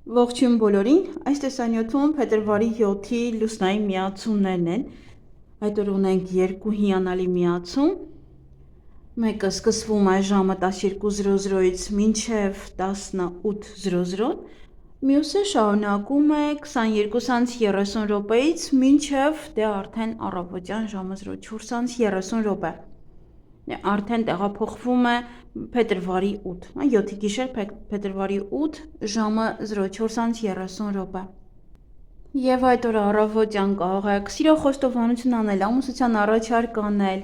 Ողջույն բոլորին, այս տեսանյութում փետրվարի 7-ի լուսնային միացումներն են, այդ օր ունենք երկու հիանալի միացում, մեկը սկսվում է ժամը 12:00-ից մինչև 18:00, մյուսը շարունակում է 22:30 րոպեից մինչև արդեն առավոտյան ժամը 04:30 րոպե, արդեն տեղափոխվում է փետրվարի 8, 7-ի գիշեր փետրվարի 8 ժամը 04:30 րոպե։ Եվ այդ օրը առավոտյան կարող եք սիրո խոստովանություն անել, ամուսնության առաջարկ անել,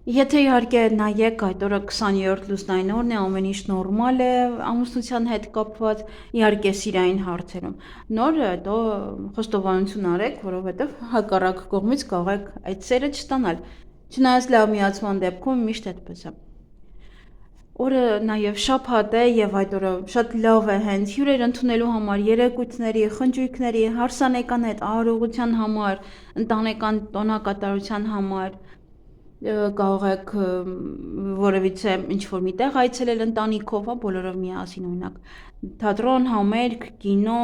եթե իհարկե նայեք այդ օրը 20-րդ լուսնային օրն է, ամեն ինչ նորմալ է ամուսնության հետ կապված, իհարկե սիրային հարցերում, նոր հետո խոստովանություն արեք, որովհետև հակառակ կողմից կարող եք այդ սերը չստանալ, չնայած լավ միացման դեպքում միշտ այդպես է։ Օրը նաև շաբաթ է եւ այդ օրը շատ լավ է հենց հյուրեր ընդունելու համար, երեկույթների, խնջույքների, հարսանեկան հետ արարողության համար, ընտանեկան տոնակատարության համար, կարող եք որևիցե ինչ-որ միտեղ այցելել ընտանիքով, բոլորով միասին, օրինակ թատրոն, համերգ, կինո,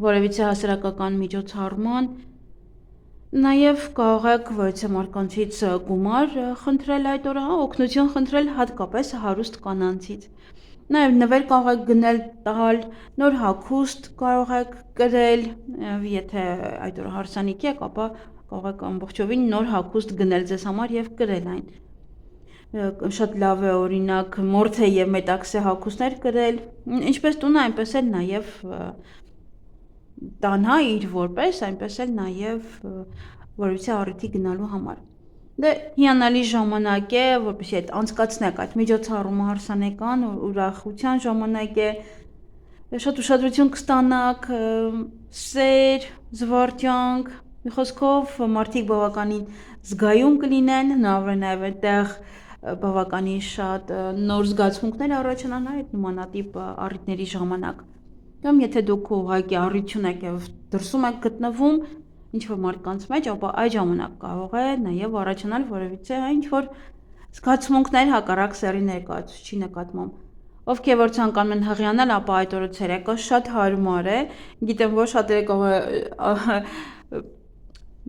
որևիցե հասարակական միջոցառման, նաև կարող եք որևիցե մարկանցից գումար խնդրել այդ օրը, օգնություն խնդրել հատկապես հարուստ կանանցից։ Նաև նվեր կարող եք գնել տալ, նոր հագուստ կարող եք կրել, եթե այդ օրը հարսանիքի եք, ապա կարող եք ամբողջովին նոր հագուստ գնել ձեզ համար եւ կրել այն։ Շատ լավ է օրինակ մորթե եւ մետաքսե հագուստներ կրել, ինչպես տունը, այնպես էլ նաև տանհա իր որպես, այնպես էլ նաև որևիցե առիթի գնալու համար։ Դե հիանալի ժամանակ է, որպեսզի այդ անցկացնեք այդ միջոցառումը հարսանեկան, ուրախության ժամանակ է, շատ ուշադրություն կստանաք, սեր, զվարճանք, մի խոսքով մարդիկ բավականին զգայուն կլինեն, հնարավոր է նաև այդտեղ բավականին շատ նոր զգացմունքներ առաջանան այդ նմանատիպ առիթների ժամանակ։ Կամ եթե դուք ուղղակի առիթ ունեք եւ դրսում եք գտնվում ինչ-որ մարդկանց մեջ, ապա այդ ժամանակ կարող է նաև առաջանալ որևիցե ինչ-որ զգացմունքներ հակառակ սեռի ներկայացուցիչի նկատմամբ։ Ովքեր որ ցանկանում են հղիանալ, ապա այդ օրը ցերեկը շատ հարմար է, գիտեմ, որ շատերը կարող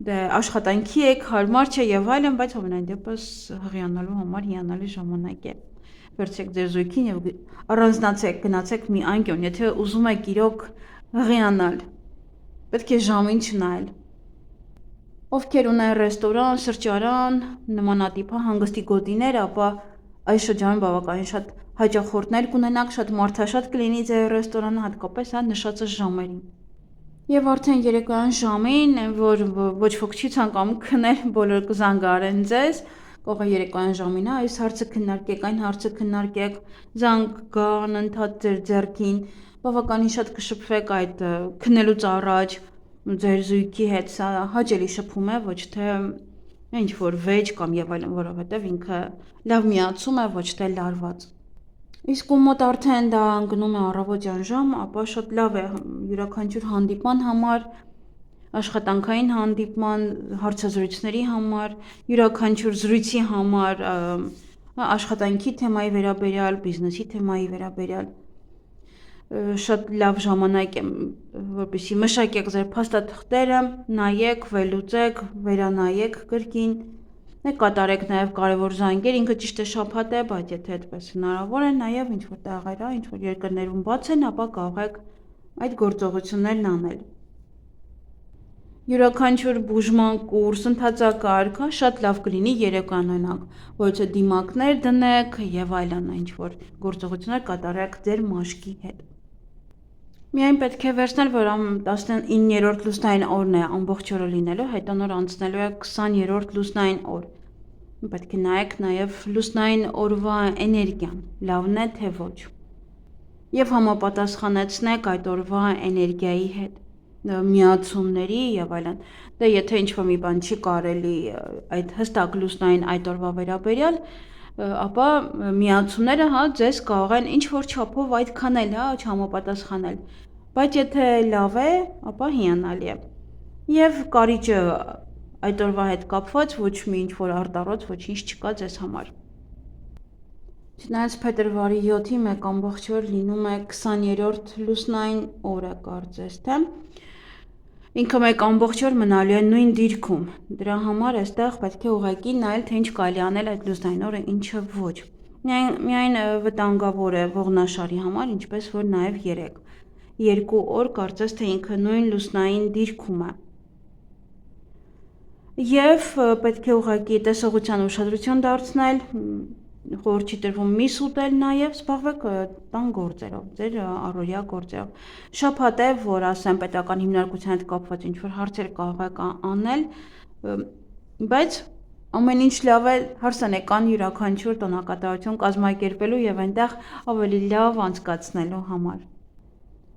դե աշխատանքի եք, հարմար չէ եւ այլն, բայց ամենայն դեպս հղիանալու համար հիանալի ժամանակ է։ Վերցրեք ձեր զույգին եւ առանձնացեք, գնացեք մի անկյուն, եթե ուզում եք իրոք հղիանալ, պետք է ժամին չնայել։ Ովքեր ունեն ռեստորան, սրճարան, նմանատիպ հանգստի գոտիներ, ապա այս շրջանում բավականին շատ հաճախորդներ կունենաք, շատ մարդաշատ կլինի ձեր ռեստորանը, հատկապես նշածը ժամերին։ Եվ արդեն երեկոյան ժամին, որ ոչ ոք չի ցանկանում քնել, բոլորը կզանգարեն ձեզ, կարող է երեկոյան ժամին այս հարցը քննարկեք, այն հարցը քննարկեք, զանգ գա անընդհատ ձեր ձեռքին, բավականին շատ կշփվեք այդ քնելուց առաջ ձեր զույգի հետ, սա հաճելի շփում է, ոչ թե ինչ-որ վեճ կամ եւ այլն, որովհետեւ ինքը լավ միացում է, ոչ թե լարված։ Իսկ ում մոտ արդեն դա ընկնում է առավոտյան ժամ, ապա շատ լավ է յուրաքանչյուր հանդիպման համար, աշխատանքային հանդիպման, հարցազրույցների համար, յուրաքանչյուր զրույցի համար, աշխատանքի թեմայի վերաբերյալ, բիզնեսի թեմայի վերաբերյալ, շատ լավ ժամանակ է, որպեսզի մշակեք ձեր փաստաթղթերը, նայեք, վերլուծեք, վերանայեք կրկին, կատարեք նաև կարևոր զանգեր, ինքը ճիշտ է շաբաթ է, բայց եթե այդպես հնարավոր է, նաև ինչ-որ տեղեր, ինչ-որ երկրներում բաց են, ապա կարող եք այդ գործողություններն անել։ Յուրաքանչյուր բուժման կուրս, ընթացակարգ, շատ լավ կլինի երեկոյան օրինակ, որը դիմակներ դնեք եւ այլն, ինչ-որ գործողություններ կատարեք ձեր մաշկի հետ։ Միայն պետք է վերցնել, որ 19-րդ լուսնային օրն է ամբողջ օրը լինելու, հետո նոր անցնելու է 20-րդ լուսնային օր։ Պետք է նայեք նաև լուսնային օրվա էներգիան, լավն է թե ոչ։ Եվ համապատասխանեցնեք այդ օրվա էներգիայի հետ, միացումների եւ այլն։ Դե եթե ինչ-որ մի բան չի կարելի այդ հստակ լուսնային այդ օրվա վերաբերյալ, ապա միացումները ձեզ կարող են ինչ-որ չափով այդքան էլ չհամապատասխանել, բայց եթե լավ է, ապա հիանալի է։ Եվ կարիճը այդ օրվա հետ կապված ոչ մի ինչ-որ արտառոց ոչինչ չկա ձեզ համար։ Չնայած փետրվարի 7-ի 1/4 լինում է 20-րդ լուսնային օրը, կարծես թե ինքը 1/4 մնալու է նույն դիրքում, դրա համար այստեղ պետք է ուղղակի նայել, թե ինչ կարելի անել այդ լուսնային օրը, ինչը ոչ։ Միայն վտանգավոր է ողնաշարի համար, ինչպես որ նաև 2 օր կարծես թե ինքը նույն լուսնային դիրքում է։ Եվ պետք է ուղղակի տեսողության ուշադրություն դարձնել, խորհուրդ չի տրվում միս ուտել նաև, զբաղվեք տան գործերով, ձեր առօրյա գործերով։ Շաբաթ է, որ ասեմ պետական հիմնարկության հետ կապված ինչ-որ հարցեր կարող եք անել, բայց ամեն ինչ լավ է հարսանեկան յուրաքանչյուր տոնակատարություն կազմակերպելու եւ այնտեղ ավելի լավ անցկացնելու համար։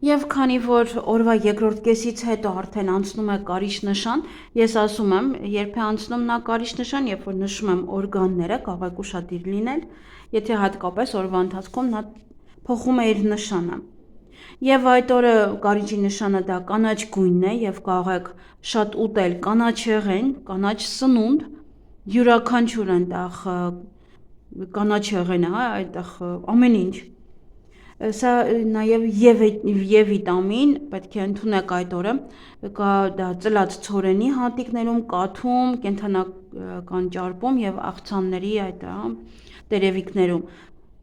Եվ քանի որ օրվա երկրորդ կեսից հետո արդեն անցնում է կարիճ նշան, ես ասում եմ, երբ է անցնում նա կարիճ նշան, երբ որ նշում եմ օրգանները, կարող եք ուշադիր լինել, եթե հատկապես օրվա ընթացքում նա փոխում է իր նշանը։ Եվ այդ օրը կարիճի նշանը դա կանաչ գույնն է եւ կարող եք շատ ուտել կանաչ եղեն, կանաչ սնունդ, յուրաքանչյուր այնտեղ կանաչ եղենը, հա, այդտեղ ամեն ինչ Սա նաև Եվ վիտամին պետք է ընդունեք այդ օրը, կա դա ծլած ցորենի հատիկներում, կաթում, կենդանական ճարպում եւ աղցանների այդ տերևիկներում։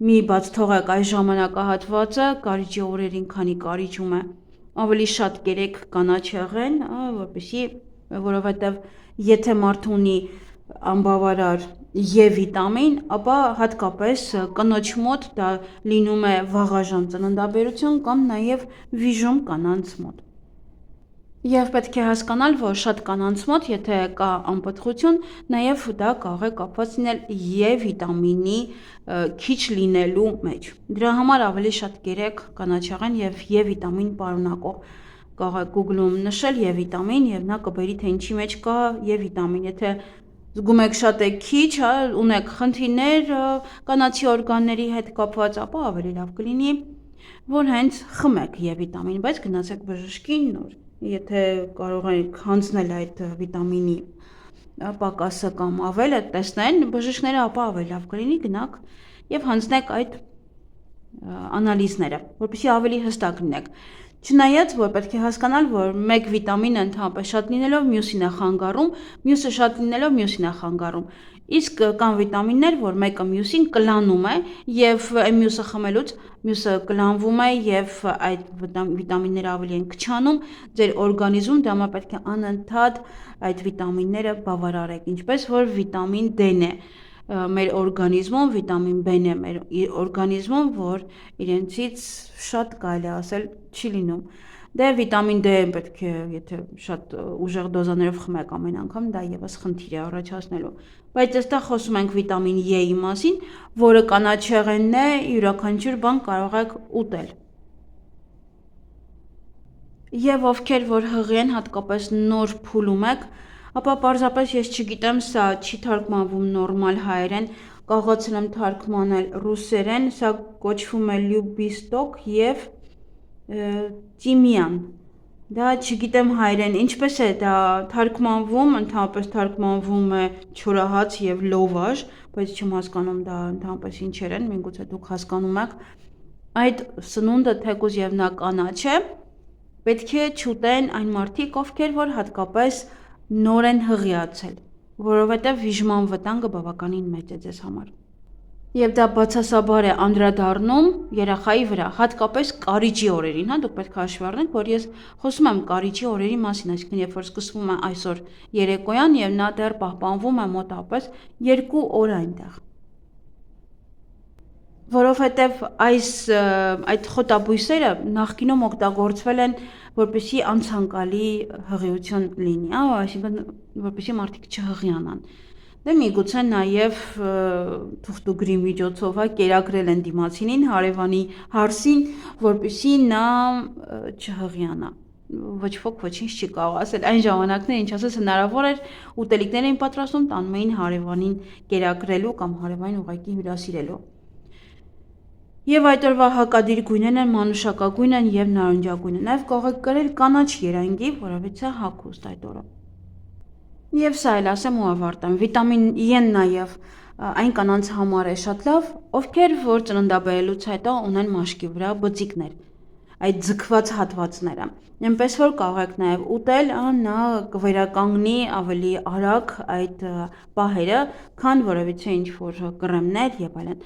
Մի բաց թողեք այս ժամանակահատվածը, կարիճի օրերին, քանի կարիճում է, ավելի շատ կերեք կանաչ եղեն, որովհետեւ եթե մարդը ունի անբավարար Եվ վիտամին, ապա հատկապես կնոջ մոտ դա լինում է վաղաժամ ծննդաբերություն կամ նաև վիժում կանանց մոտ։ Եվ պետք է հասկանալ, որ շատ կանանց մոտ, եթե կա անպտղություն, նաև դա կարող է կապված լինել Եվ վիտամինի քիչ լինելու մեջ։ Դրա համար ավելի շատ կերեք կանաչեղեն եւ Եվ վիտամին պարունակող կարող եք Google-ում նշել Եվ վիտամին եւ նա կբերի թե ինչի մեջ կա Եվ վիտամին, եթե զգում եք շատ է քիչ, հա, ունեք խնդիրներ կանացի օրգանների հետ կապված, ապա ավելի լավ կլինի, որ հենց խմեք Եվ վիտամին, բայց գնացեք բժշկի նոր, եթե կարող եք հանձնել այդ վիտամինի պակասը կամ ավելը տեսնեն բժիշկները, ապա ավելի լավ կլինի գնաք եւ հանձնեք այդ անալիզները, որպեսզի ավելի հստակ լինեք։ Չնայած, որ պետք է հասկանալ, որ մեկ վիտամինը ընդհանրապես շատ լինելով մյուսին է խանգարում, մյուսը շատ լինելով մյուսին է խանգարում։ Իսկ կան վիտամիններ, որ մեկը մյուսին կլանում է եւ այն մյուսը խմելուց մյուսը կլանվում է եւ այդ վիտամինները ավելի են քչանում ձեր օրգանիզմում, դա համար պետք է անընդհատ այդ վիտամինները բավարարեք, ինչպես որ վիտամին D-ն է մեր օրգանիզմում, վիտամին B-ն է մեր օրգանիզմում, որ իրենցից շատ կարելի ասել չի լինում։ Դե վիտամին D պետք է, եթե շատ ուժեղ դոզաներով խմեք ամեն անգամ, դա եւս խնդիր է առաջացնելու։ Բայց այստեղ խոսում ենք վիտամին E-ի մասին, որը կանաչեղենն է, յուրաքանչյուր բան կարող եք ուտել։ Եվ ովքեր որ հղի են, հատկապես նոր փուլում եք, ապա պարզապես ես չգիտեմ, սա չի թարգմանվում նորմալ հայերեն, կարողացել եմ թարգմանել ռուսերեն, սա կոչվում է լյուբիստոկ եւ տիմյան։ Դա չգիտեմ հայերեն ինչպես է դա թարգմանվում, ընդհանրապես թարգմանվում է չորահաց եւ լովաժ, բայց չեմ հասկանում դա ընդհանրապես ինչեր են, միգուցե դուք հասկանում եք։ Այդ սնունդը թեկուզ եւ նա կանաչ է, պետք է չուտեն այն մարդիկ, ովքեր որ հատկապես նոր են հղիացել, որովհետև վիժման վտանգը բավականին մեծ է ձեզ համար։ Եվ դա բացասաբար է անդրադառնում երեխայի վրա, հատկապես կարիճի օրերին, հա, դուք պետք է հաշվի առնեք, որ ես խոսում եմ կարիճի օրերի մասին, այսինքն երբ որ սկսվում է այսօր երեկոյան եւ նա դեռ պահպանվում է մոտավորապես 2 օր այնտեղ։ Որովհետև այդ խոտաբույսերը նախկինում օգտագործվել են որպեսզի անցանկալի հղիություն լինի, այսինքն որպեսզի մարդիկ չհղիանան։ Դե միգուցե նաև թուղթուգրի միջոցով կերակրել են դիմացինին, հարևանի հարսին, որպեսզի նա չհղիանա։ Ոչ ոք ոչինչ չի կարող ասել, այն ժամանակներ ինչ ասես հնարավոր էր ուտելիքներ էին պատրաստում, տանում էին հարևանին կերակրելու կամ հարևանին ուղղակի հյուրասիրելու։ Եվ այդ օրվա հակադիր գույներն են մանուշակագույնն են եւ նարնջագույնը, նաեւ կարող եք կրել կանաչ երանգի, որովհետեւ հագուստ այդ օրը։ Եվ սա էլ ասեմ ու ավարտեմ, վիտամին E-ն նաև այն կանանց համար է շատ լավ, ովքեր որ ծննդաբերելուց հետո ունեն մաշկի վրա բծիկներ, այդ ձգված հատվածները։ Այնպես որ կարող եք նաև ուտել, նա կվերականգնի ավելի արագ այդ պահերը, քան որևիցե ինչ-որ կրեմներ եւ այլն։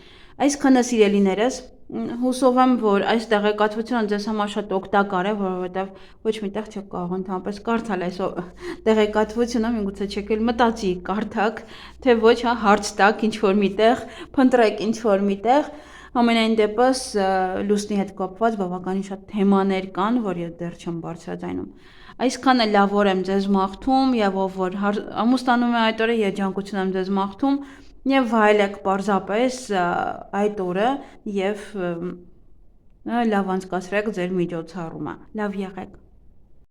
Այսքանը սիրելիներս, հուսով եմ, որ այս տեղեկատվությունը ձեզ համար շատ օգտակար է, որովհետև ոչ միտեղ չեք կարող ընդհանրապես կարդալ այս տեղեկատվությունը, միգուցե չեք էլ մտածի կարդաք, թե ոչ, հա, հարց տաք ինչ-որ միտեղ, փնտրեք ինչ-որ միտեղ, ամենայն դեպս լուսնի հետ կապված բավականին շատ թեմաներ կան, որ ես դեռ չեմ բարձրաձայնում։ Այսքանը լավ օր եմ ձեզ մաղթում եւ ով որ ամուսնանում է այդ օրը, երջանկություն եմ ձեզ մաղթում եւ վայելեք պարզապես այդ օրը եւ լավ անցկացրեք ձեր միջոցառումը։ Լավ եղեք։